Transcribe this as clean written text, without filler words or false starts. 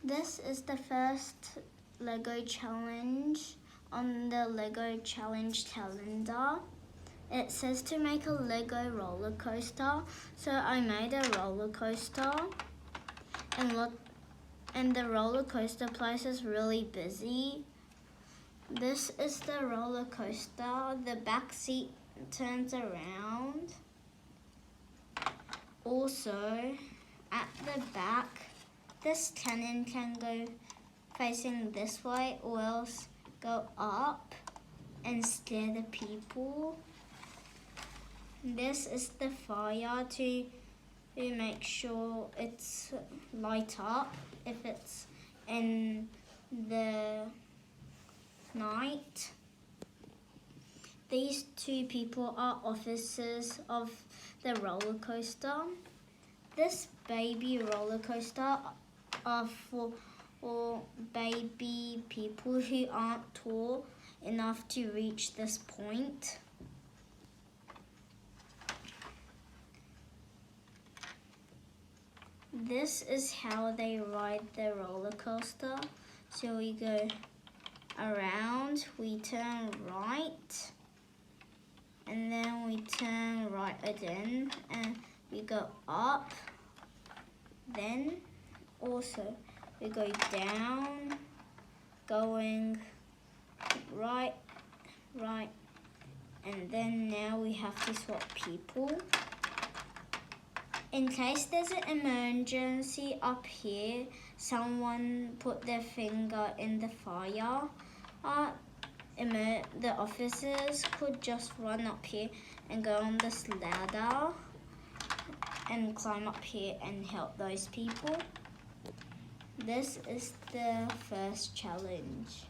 This is the first Lego challenge on the Lego challenge calendar. It says to make a Lego roller coaster, so I made a roller coaster, and the roller coaster place is really busy. This is the roller coaster. The back seat turns around. Also, at the back, this cannon can go facing this way or else go up and scare the people. This is the fire to make sure it's light up if it's in the night. These two people are officers of the roller coaster. This baby roller coaster are for baby people who aren't tall enough to reach this point. This is how they ride the roller coaster. So we go around, we turn right, and then we turn right again, and we go up. Then also we go down, going right, and then now we have to swap people. In case there's an emergency up here, someone put their finger in the fire, the officers could just run up here and go on this ladder and climb up here and help those people. This is the first challenge.